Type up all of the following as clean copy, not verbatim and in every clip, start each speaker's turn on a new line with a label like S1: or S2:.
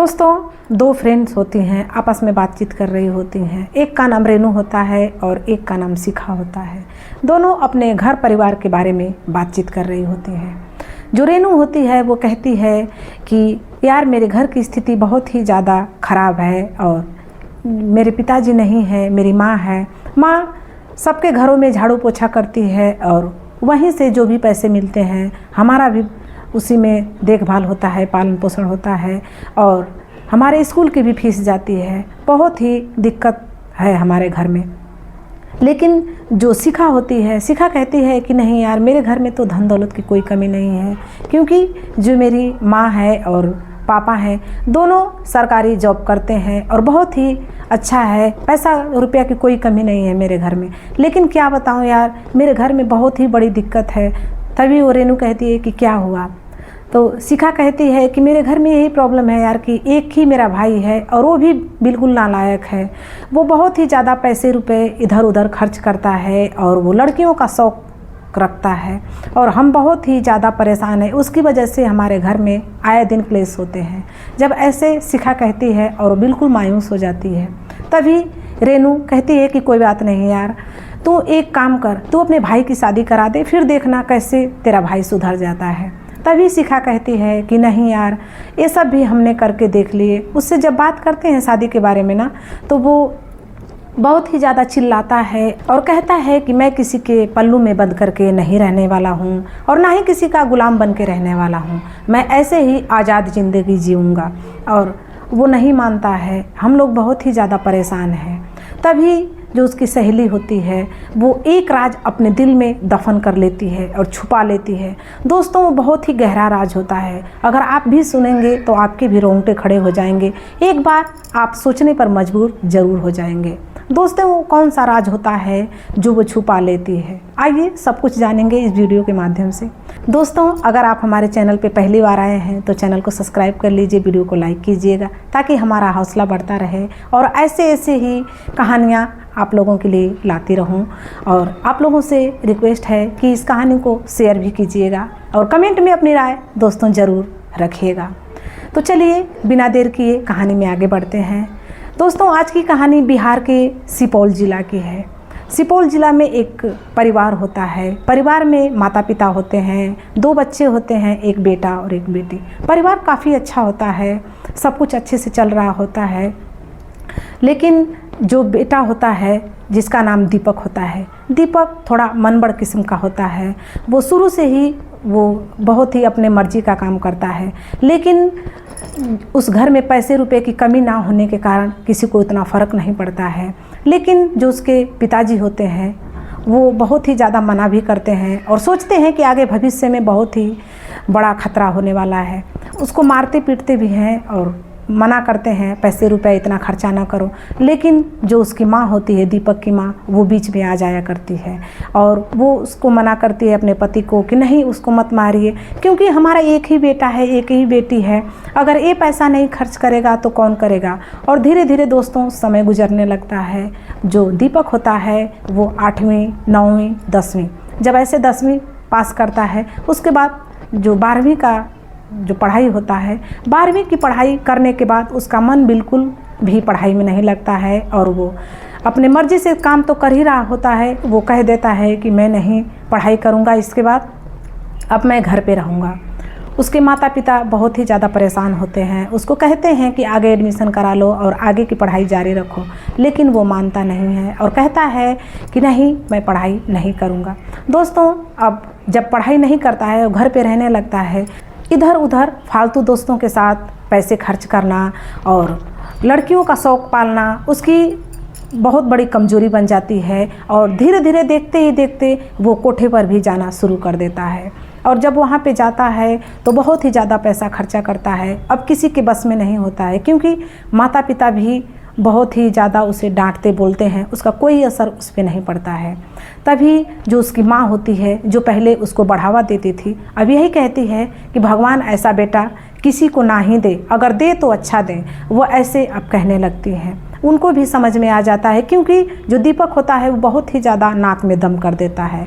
S1: दोस्तों, दो फ्रेंड्स होती हैं, आपस में बातचीत कर रही होती हैं। एक का नाम रेनू होता है और एक का नाम शिखा होता है। दोनों अपने घर परिवार के बारे में बातचीत कर रही होती हैं। जो रेनू होती है वो कहती है कि यार मेरे घर की स्थिति बहुत ही ज़्यादा ख़राब है और मेरे पिताजी नहीं हैं, मेरी माँ है। माँ सबके घरों में झाड़ू पोछा करती है और वहीं से जो भी पैसे मिलते हैं हमारा भी उसी में देखभाल होता है, पालन पोषण होता है और हमारे स्कूल की भी फीस जाती है। बहुत ही दिक्कत है हमारे घर में। लेकिन जो शिखा होती है, शिखा कहती है कि नहीं यार, मेरे घर में तो धन दौलत की कोई कमी नहीं है, क्योंकि जो मेरी माँ है और पापा हैं दोनों सरकारी जॉब करते हैं और बहुत ही अच्छा है, पैसा रुपया की कोई कमी नहीं है मेरे घर में। लेकिन क्या बताऊँ यार, मेरे घर में बहुत ही बड़ी दिक्कत है। तभी वो रेनू कहती है कि क्या हुआ? तो शिखा कहती है कि मेरे घर में यही प्रॉब्लम है यार कि एक ही मेरा भाई है और वो भी बिल्कुल नालायक है। वो बहुत ही ज़्यादा पैसे रुपए इधर उधर खर्च करता है और वो लड़कियों का शौक़ रखता है और हम बहुत ही ज़्यादा परेशान हैं। उसकी वजह से हमारे घर में आए दिन क्लेश होते हैं। जब ऐसे शिखा कहती है और बिल्कुल मायूस हो जाती है, तभी रेनू कहती है कि कोई बात नहीं यार, तू एक काम कर, तू अपने भाई की शादी करा दे, फिर देखना कैसे तेरा भाई सुधर जाता है। तभी शिखा कहती है कि नहीं यार, ये सब भी हमने करके देख लिए। उससे जब बात करते हैं शादी के बारे में ना, तो वो बहुत ही ज़्यादा चिल्लाता है और कहता है कि मैं किसी के पल्लू में बंद करके नहीं रहने वाला हूँ और ना ही किसी का गुलाम बन के रहने वाला हूँ। मैं ऐसे ही आज़ाद ज़िंदगी जीऊँगा। और वो नहीं मानता है। हम लोग बहुत ही ज़्यादा परेशान हैं। तभी जो उसकी सहेली होती है वो एक राज अपने दिल में दफन कर लेती है और छुपा लेती है। दोस्तों, वो बहुत ही गहरा राज होता है। अगर आप भी सुनेंगे तो आपके भी रोंगटे खड़े हो जाएंगे। एक बार आप सोचने पर मजबूर ज़रूर हो जाएंगे। दोस्तों, वो कौन सा राज होता है जो वो छुपा लेती है? आइए सब कुछ जानेंगे इस वीडियो के माध्यम से। दोस्तों, अगर आप हमारे चैनल पे पहली बार आए हैं तो चैनल को सब्सक्राइब कर लीजिए, वीडियो को लाइक कीजिएगा ताकि हमारा हौसला बढ़ता रहे और ऐसे ही कहानियाँ आप लोगों के लिए लाती रहूं। और आप लोगों से रिक्वेस्ट है कि इस कहानी को शेयर भी कीजिएगा और कमेंट में अपनी राय दोस्तों ज़रूर रखिएगा। तो चलिए बिना देर किए कहानी में आगे बढ़ते हैं। दोस्तों, आज की कहानी बिहार के सुपौल ज़िला की है। सुपौल ज़िला में एक परिवार होता है। परिवार में माता पिता होते हैं, 2 बच्चे होते हैं, एक बेटा और एक बेटी। परिवार काफ़ी अच्छा होता है, सब कुछ अच्छे से चल रहा होता है। लेकिन जो बेटा होता है जिसका नाम दीपक होता है, दीपक थोड़ा मनबड़ किस्म का होता है। वो शुरू से ही वो बहुत ही अपने मर्जी का काम करता है। लेकिन उस घर में पैसे रुपए की कमी ना होने के कारण किसी को इतना फ़र्क नहीं पड़ता है। लेकिन जो उसके पिताजी होते हैं वो बहुत ही ज़्यादा मना भी करते हैं और सोचते हैं कि आगे भविष्य में बहुत ही बड़ा खतरा होने वाला है। उसको मारते पीटते भी हैं और मना करते हैं, पैसे रुपए इतना खर्चा ना करो। लेकिन जो उसकी माँ होती है, दीपक की माँ, वो बीच में आ जाया करती है और वो उसको मना करती है अपने पति को कि नहीं, उसको मत मारिए, क्योंकि हमारा एक ही बेटा है, एक ही बेटी है। अगर ये पैसा नहीं खर्च करेगा तो कौन करेगा? और धीरे धीरे दोस्तों समय गुजरने लगता है। जो दीपक होता है वो 8वीं 9वीं 10वीं, जब ऐसे 10वीं पास करता है, उसके बाद जो 12वीं का जो पढ़ाई होता है, 12वीं की पढ़ाई करने के बाद उसका मन बिल्कुल भी पढ़ाई में नहीं लगता है और वो अपने मर्ज़ी से काम तो कर ही रहा होता है। वो कह देता है कि मैं नहीं पढ़ाई करूँगा, इसके बाद अब मैं घर पे रहूँगा। उसके माता पिता बहुत ही ज़्यादा परेशान होते हैं। उसको कहते हैं कि आगे एडमिशन करा लो और आगे की पढ़ाई जारी रखो, लेकिन वो मानता नहीं है और कहता है कि नहीं, मैं पढ़ाई नहीं करूँगा। दोस्तों, अब जब पढ़ाई नहीं करता है और घर पे रहने लगता है, इधर उधर फालतू दोस्तों के साथ पैसे खर्च करना और लड़कियों का शौक़ पालना उसकी बहुत बड़ी कमज़ोरी बन जाती है और धीरे धीरे देखते ही देखते वो कोठे पर भी जाना शुरू कर देता है। और जब वहाँ पे जाता है तो बहुत ही ज़्यादा पैसा खर्चा करता है। अब किसी के बस में नहीं होता है, क्योंकि माता पिता भी बहुत ही ज़्यादा उसे डांटते बोलते हैं, उसका कोई असर उस पर नहीं पड़ता है। तभी जो उसकी माँ होती है, जो पहले उसको बढ़ावा देती थी, अब यही कहती है कि भगवान ऐसा बेटा किसी को ना ही दे, अगर दे तो अच्छा दे। वो ऐसे अब कहने लगती हैं। उनको भी समझ में आ जाता है, क्योंकि जो दीपक होता है वो बहुत ही ज़्यादा नाक में दम कर देता है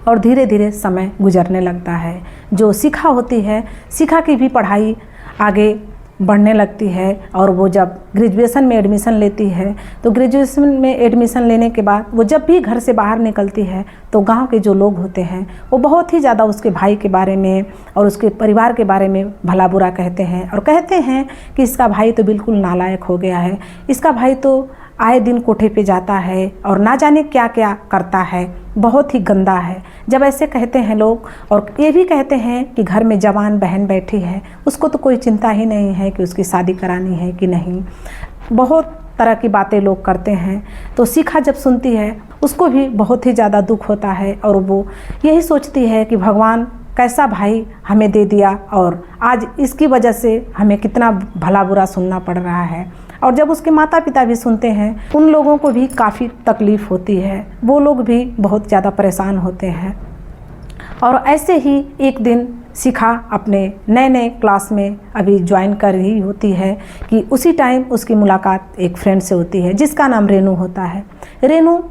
S1: और धीरे धीरे समय गुजरने लगता है। जो शिखा होती है, शिखा की भी पढ़ाई आगे बढ़ने लगती है और वो जब ग्रेजुएशन में एडमिशन लेती है तो ग्रेजुएशन में एडमिशन लेने के बाद वो जब भी घर से बाहर निकलती है तो गांव के जो लोग होते हैं वो बहुत ही ज़्यादा उसके भाई के बारे में और उसके परिवार के बारे में भला बुरा कहते हैं और कहते हैं कि इसका भाई तो बिल्कुल नालायक हो गया है, इसका भाई तो आए दिन कोठे पे जाता है और ना जाने क्या क्या करता है, बहुत ही गंदा है। जब ऐसे कहते हैं लोग और ये भी कहते हैं कि घर में जवान बहन बैठी है, उसको तो कोई चिंता ही नहीं है कि उसकी शादी करानी है कि नहीं, बहुत तरह की बातें लोग करते हैं। तो शिखा जब सुनती है उसको भी बहुत ही ज़्यादा दुख होता है और वो यही सोचती है कि भगवान कैसा भाई हमें दे दिया और आज इसकी वजह से हमें कितना भला बुरा सुनना पड़ रहा है। और जब उसके माता पिता भी सुनते हैं उन लोगों को भी काफ़ी तकलीफ़ होती है, वो लोग भी बहुत ज़्यादा परेशान होते हैं। और ऐसे ही एक दिन शिखा अपने नए नए क्लास में अभी ज्वाइन कर रही होती है कि उसी टाइम उसकी मुलाकात एक फ्रेंड से होती है जिसका नाम रेनू होता है। रेनू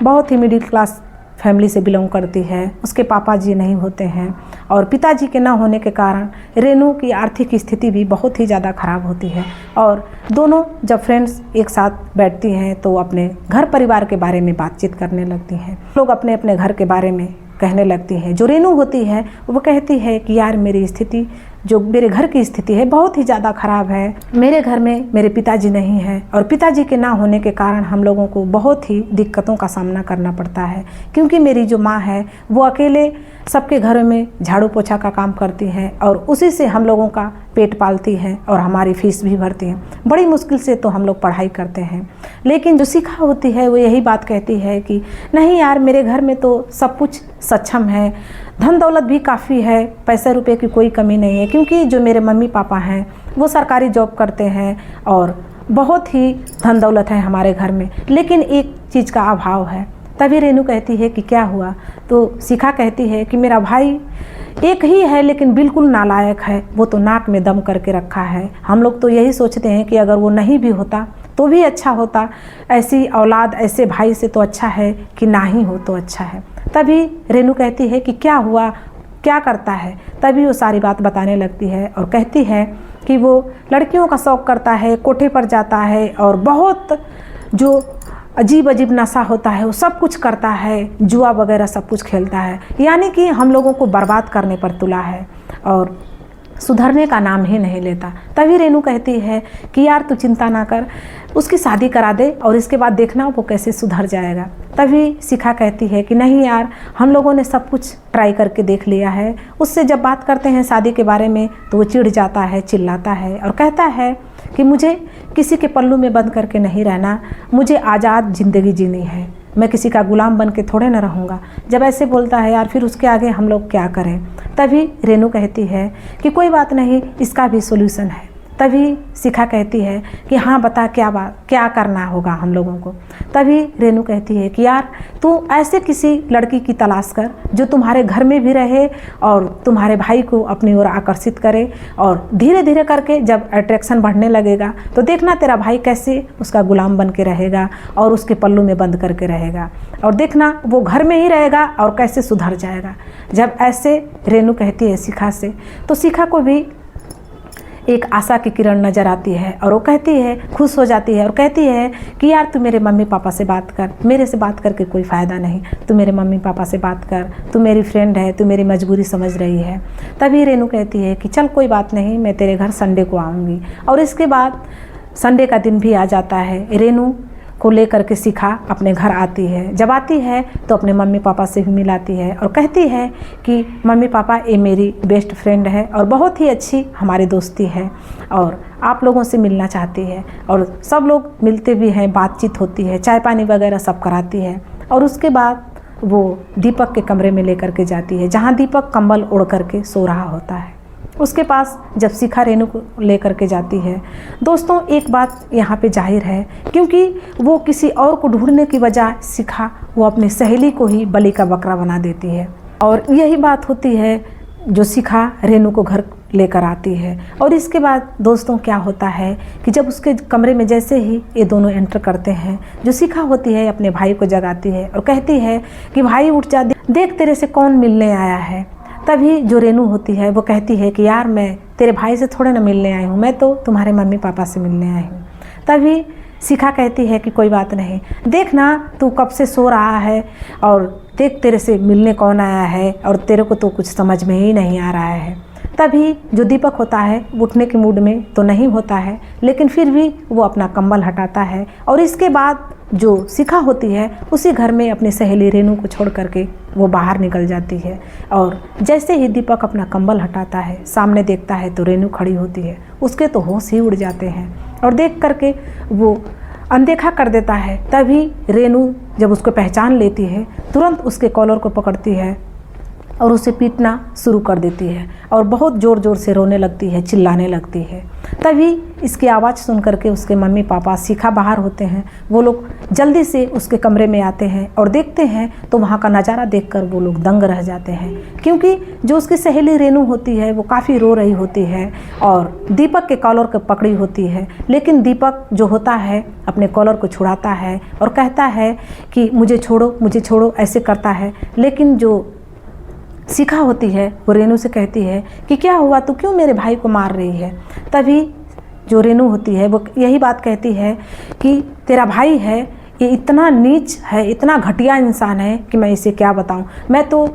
S1: बहुत ही मिडिल क्लास फैमिली से बिलोंग करती है, उसके पापा जी नहीं होते हैं और पिताजी के ना होने के कारण रेनू की आर्थिक स्थिति भी बहुत ही ज़्यादा ख़राब होती है। और दोनों जब फ्रेंड्स एक साथ बैठती हैं तो अपने घर परिवार के बारे में बातचीत करने लगती हैं। लोग अपने अपने घर के बारे में कहने लगती हैं। जो रेनू होती है वो कहती है कि यार मेरी स्थिति, जो मेरे घर की स्थिति है बहुत ही ज़्यादा ख़राब है। मेरे घर में मेरे पिताजी नहीं हैं और पिताजी के ना होने के कारण हम लोगों को बहुत ही दिक्कतों का सामना करना पड़ता है, क्योंकि मेरी जो माँ है वो अकेले सबके घरों में झाड़ू पोछा का काम करती है और उसी से हम लोगों का पेट पालती है और हमारी फीस भी भरती है। बड़ी मुश्किल से तो हम लोग पढ़ाई करते हैं। लेकिन जो शिखा होती है वो यही बात कहती है कि नहीं यार, मेरे घर में तो सब कुछ सक्षम है, धन दौलत भी काफ़ी है, पैसे रुपए की कोई कमी नहीं है, क्योंकि जो मेरे मम्मी पापा हैं वो सरकारी जॉब करते हैं और बहुत ही धन दौलत है हमारे घर में, लेकिन एक चीज़ का अभाव है। तभी रेनू कहती है कि क्या हुआ? तो शिखा कहती है कि मेरा भाई एक ही है लेकिन बिल्कुल नालायक है, वो तो नाक में दम करके रखा है। हम लोग तो यही सोचते हैं कि अगर वो नहीं भी होता तो भी अच्छा होता, ऐसी औलाद ऐसे भाई से तो अच्छा है कि ना ही हो तो अच्छा है। तभी रेनू कहती है कि क्या हुआ, क्या करता है? तभी वो सारी बात बताने लगती है और कहती है कि वो लड़कियों का शौक़ करता है, कोठे पर जाता है और बहुत जो अजीब अजीब नशा होता है वो सब कुछ करता है, जुआ वगैरह सब कुछ खेलता है, यानी कि हम लोगों को बर्बाद करने पर तुला है और सुधरने का नाम ही नहीं लेता। तभी रेनू कहती है कि यार तू चिंता ना कर, उसकी शादी करा दे और इसके बाद देखना वो कैसे सुधर जाएगा। तभी शिखा कहती है कि नहीं यार, हम लोगों ने सब कुछ ट्राई करके देख लिया है। उससे जब बात करते हैं शादी के बारे में तो वो चिढ़ जाता है, चिल्लाता है और कहता है कि मुझे किसी के पल्लू में बंद करके नहीं रहना, मुझे आज़ाद ज़िंदगी जीनी है, मैं किसी का गुलाम बन के थोड़े ना रहूँगा। जब ऐसे बोलता है यार, फिर उसके आगे हम लोग क्या करें? तभी रेनू कहती है कि कोई बात नहीं, इसका भी सोल्यूशन है। तभी शिखा कहती है कि हाँ बता, क्या करना होगा हम लोगों को? तभी रेनू कहती है कि यार तू ऐसे किसी लड़की की तलाश कर जो तुम्हारे घर में भी रहे और तुम्हारे भाई को अपनी ओर आकर्षित करे, और धीरे धीरे करके जब अट्रैक्शन बढ़ने लगेगा तो देखना तेरा भाई कैसे उसका गुलाम बन के रहेगा और उसके पल्लू में बंद करके रहेगा, और देखना वो घर में ही रहेगा और कैसे सुधर जाएगा। जब ऐसे रेनू कहती है शिखा से तो शिखा को भी एक आशा की किरण नज़र आती है और वो कहती है, खुश हो जाती है और कहती है कि यार तू मेरे मम्मी पापा से बात कर, मेरे से बात करके कोई फ़ायदा नहीं, तू मेरे मम्मी पापा से बात कर, तू मेरी फ्रेंड है, तू मेरी मजबूरी समझ रही है। तभी रेनू कहती है कि चल कोई बात नहीं, मैं तेरे घर संडे को आऊँगी। और इसके बाद संडे का दिन भी आ जाता है। रेनू को लेकर के शिखा अपने घर आती है। जब आती है तो अपने मम्मी पापा से भी मिलाती है और कहती है कि मम्मी पापा, ये मेरी बेस्ट फ्रेंड है और बहुत ही अच्छी हमारी दोस्ती है और आप लोगों से मिलना चाहती है। और सब लोग मिलते भी हैं, बातचीत होती है, चाय पानी वगैरह सब कराती है। और उसके बाद वो दीपक के कमरे में लेकर के जाती है जहाँ दीपक कंबल ओढ़ करके सो रहा होता है। उसके पास जब शिखा रेनू को लेकर के जाती है, दोस्तों एक बात यहाँ पे जाहिर है, क्योंकि वो किसी और को ढूंढने की बजाय शिखा वो अपनी सहेली को ही बलि का बकरा बना देती है। और यही बात होती है जो शिखा रेनू को घर लेकर आती है। और इसके बाद दोस्तों क्या होता है कि जब उसके कमरे में जैसे ही ये दोनों एंटर करते हैं, जो शिखा होती है अपने भाई को जगाती है और कहती है कि भाई उठ जा, देख तेरे से कौन मिलने आया है। तभी जो रेनू होती है वो कहती है कि यार मैं तेरे भाई से थोड़े ना मिलने आई हूँ, मैं तो तुम्हारे मम्मी पापा से मिलने आई हूँ। तभी शिखा कहती है कि कोई बात नहीं, देख ना तू कब से सो रहा है और देख तेरे से मिलने कौन आया है और तेरे को तो कुछ समझ में ही नहीं आ रहा है। तभी जो दीपक होता है उठने के मूड में तो नहीं होता है, लेकिन फिर भी वो अपना कंबल हटाता है और इसके बाद जो शिखा होती है उसी घर में अपनी सहेली रेनू को छोड़ करके वो बाहर निकल जाती है। और जैसे ही दीपक अपना कंबल हटाता है, सामने देखता है तो रेनू खड़ी होती है। उसके तो होश ही उड़ जाते हैं और देख करके वो अनदेखा कर देता है। तभी रेनू जब उसको पहचान लेती है, तुरंत उसके कॉलर को पकड़ती है और उसे पीटना शुरू कर देती है और बहुत ज़ोर ज़ोर से रोने लगती है, चिल्लाने लगती है। तभी इसकी आवाज़ सुन करके उसके मम्मी पापा शिखा बाहर होते हैं। वो लोग जल्दी से उसके कमरे में आते हैं और देखते हैं तो वहाँ का नज़ारा देखकर वो लोग दंग रह जाते हैं, क्योंकि जो उसकी सहेली रेनू होती है वो काफ़ी रो रही होती है और दीपक के कॉलर को पकड़ी होती है। लेकिन दीपक जो होता है अपने कॉलर को छुड़ाता है और कहता है कि मुझे छोड़ो, ऐसे करता है। लेकिन जो शिखा होती है वो रेनू से कहती है कि क्या हुआ, तू क्यों मेरे भाई को मार रही है। तभी जो रेनू होती है वो यही बात कहती है कि तेरा भाई है ये इतना नीच है, इतना घटिया इंसान है कि मैं इसे क्या बताऊं। मैं तो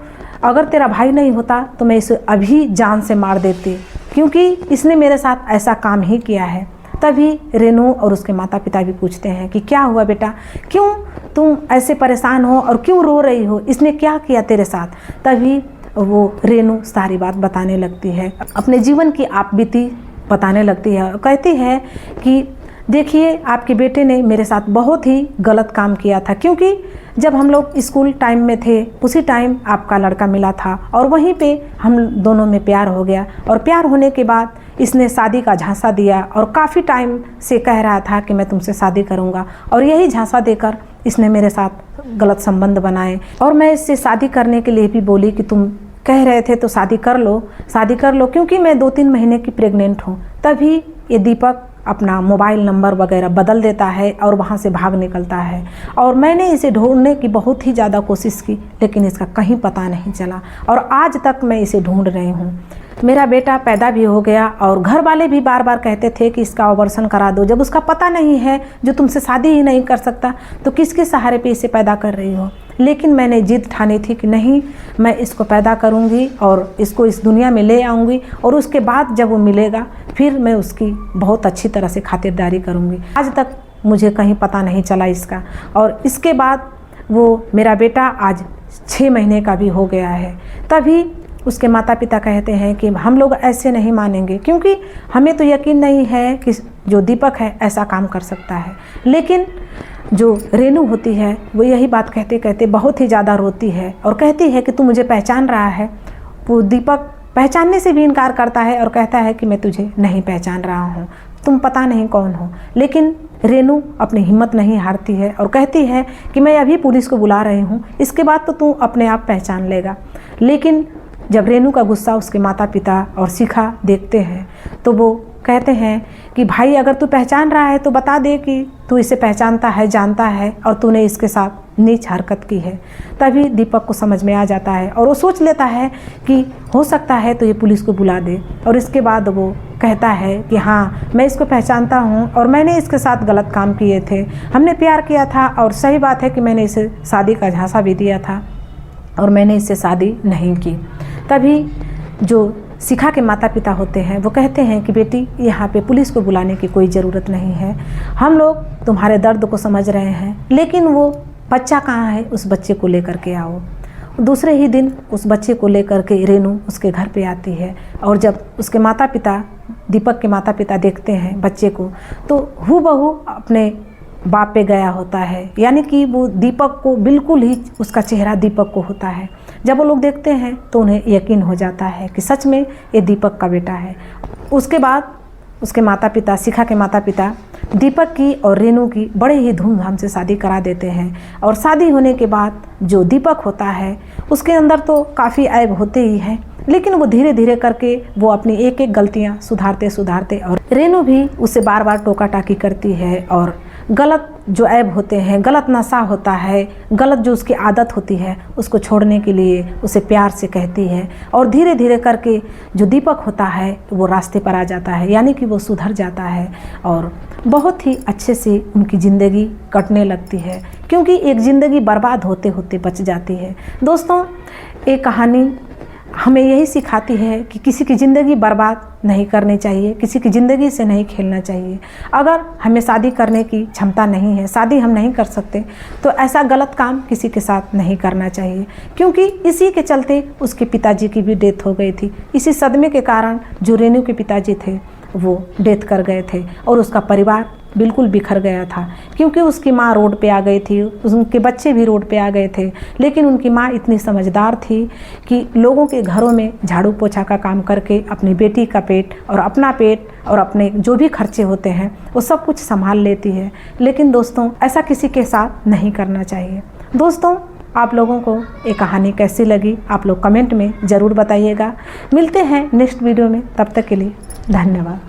S1: अगर तेरा भाई नहीं होता तो मैं इसे अभी जान से मार देती, क्योंकि इसने मेरे साथ ऐसा काम ही किया है। तभी रेनू और उसके माता पिता भी पूछते हैं कि क्या हुआ बेटा, क्यों तुम ऐसे परेशान हो और क्यों रो रही हो, इसने क्या किया तेरे साथ। तभी वो रेनू सारी बात बताने लगती है, अपने जीवन की आप बीती बताने लगती है और कहती है कि देखिए आपके बेटे ने मेरे साथ बहुत ही गलत काम किया था, क्योंकि जब हम लोग स्कूल टाइम में थे उसी टाइम आपका लड़का मिला था और वहीं पे हम दोनों में प्यार हो गया और प्यार होने के बाद इसने शादी का झांसा दिया और काफ़ी टाइम से कह रहा था कि मैं तुमसे शादी करूंगा और यही झांसा देकर इसने मेरे साथ गलत संबंध बनाए और मैं इससे शादी करने के लिए भी बोली कि तुम कह रहे थे तो शादी कर लो, क्योंकि मैं 2-3 महीने की प्रेग्नेंट हूँ। तभी ये दीपक अपना मोबाइल नंबर वगैरह बदल देता है और वहाँ से भाग निकलता है और मैंने इसे ढूंढने की बहुत ही ज़्यादा कोशिश की, लेकिन इसका कहीं पता नहीं चला और आज तक मैं इसे ढूंढ रही हूँ। मेरा बेटा पैदा भी हो गया और घर वाले भी बार बार कहते थे कि इसका ऑपरेशन करा दो। जब उसका पता नहीं है, जो तुमसे शादी ही नहीं कर सकता, तो किसके सहारे पे इसे पैदा कर रही हो। लेकिन मैंने जिद ठानी थी कि नहीं, मैं इसको पैदा करूंगी और इसको इस दुनिया में ले आऊंगी और उसके बाद जब वो मिलेगा फिर मैं उसकी बहुत अच्छी तरह से खातिरदारी करूंगी। आज तक मुझे कहीं पता नहीं चला इसका और इसके बाद वो मेरा बेटा आज 6 महीने का भी हो गया है। तभी उसके माता पिता कहते हैं कि हम लोग ऐसे नहीं मानेंगे, क्योंकि हमें तो यकीन नहीं है कि जो दीपक है ऐसा काम कर सकता है। लेकिन जो रेनू होती है वो यही बात कहते कहते बहुत ही ज़्यादा रोती है और कहती है कि तू मुझे पहचान रहा है। वो दीपक पहचानने से भी इनकार करता है और कहता है कि मैं तुझे नहीं पहचान रहा हूँ, तुम पता नहीं कौन हो। लेकिन रेनू अपनी हिम्मत नहीं हारती है और कहती है कि मैं अभी पुलिस को बुला रही हूँ, इसके बाद तो तू अपने आप पहचान लेगा। लेकिन जब रेनू का गुस्सा उसके माता पिता और शिखा देखते हैं तो वो कहते हैं कि भाई अगर तू पहचान रहा है तो बता दे कि तू इसे पहचानता है, जानता है और तूने इसके साथ नीच हरकत की है। तभी दीपक को समझ में आ जाता है और वो सोच लेता है कि हो सकता है तो ये पुलिस को बुला दे और इसके बाद वो कहता है कि हाँ मैं इसको पहचानता हूँ और मैंने इसके साथ गलत काम किए थे, हमने प्यार किया था और सही बात है कि मैंने इसे शादी का झांसा भी दिया था और मैंने इससे शादी नहीं की। तभी जो शिखा के माता पिता होते हैं वो कहते हैं कि बेटी यहाँ पे पुलिस को बुलाने की कोई ज़रूरत नहीं है, हम लोग तुम्हारे दर्द को समझ रहे हैं, लेकिन वो बच्चा कहाँ है, उस बच्चे को लेकर के आओ। दूसरे ही दिन उस बच्चे को लेकर के रेनू उसके घर पे आती है और जब उसके माता पिता, दीपक के माता पिता देखते हैं बच्चे को तो हूबहू अपने बाप पे गया होता है, यानी कि वो दीपक को बिल्कुल ही उसका चेहरा दीपक को होता है। जब वो लोग देखते हैं तो उन्हें यकीन हो जाता है कि सच में ये दीपक का बेटा है। उसके बाद उसके माता पिता, शिखा के माता पिता दीपक की और रेनू की बड़े ही धूमधाम से शादी करा देते हैं और शादी होने के बाद जो दीपक होता है उसके अंदर तो काफ़ी ऐब होते ही हैं, लेकिन वो धीरे धीरे करके वो अपनी एक एक गलतियाँ सुधारते और रेनू भी उसे बार बार टोका टाकी करती है और गलत जो ऐब होते हैं, गलत नशा होता है, गलत जो उसकी आदत होती है, उसको छोड़ने के लिए उसे प्यार से कहती है और धीरे धीरे करके जो दीपक होता है वो रास्ते पर आ जाता है, यानी कि वो सुधर जाता है और बहुत ही अच्छे से उनकी ज़िंदगी कटने लगती है, क्योंकि एक ज़िंदगी बर्बाद होते होते बच जाती है। दोस्तों, एक कहानी हमें यही सिखाती है कि किसी की ज़िंदगी बर्बाद नहीं करनी चाहिए, किसी की ज़िंदगी से नहीं खेलना चाहिए। अगर हमें शादी करने की क्षमता नहीं है, शादी हम नहीं कर सकते, तो ऐसा गलत काम किसी के साथ नहीं करना चाहिए, क्योंकि इसी के चलते उसके पिताजी की भी डेथ हो गई थी। इसी सदमे के कारण जो रेनू के पिताजी थे वो डेथ कर गए थे और उसका परिवार बिल्कुल बिखर गया था, क्योंकि उसकी माँ रोड पे आ गई थी, उनके बच्चे भी रोड पे आ गए थे। लेकिन उनकी माँ इतनी समझदार थी कि लोगों के घरों में झाड़ू पोछा का काम करके अपनी बेटी का पेट और अपना पेट और अपने जो भी खर्चे होते हैं वो सब कुछ संभाल लेती है। लेकिन दोस्तों, ऐसा किसी के साथ नहीं करना चाहिए। दोस्तों, आप लोगों को ये कहानी कैसी लगी आप लोग कमेंट में ज़रूर बताइएगा। मिलते हैं नेक्स्ट वीडियो में, तब तक के लिए धन्यवाद।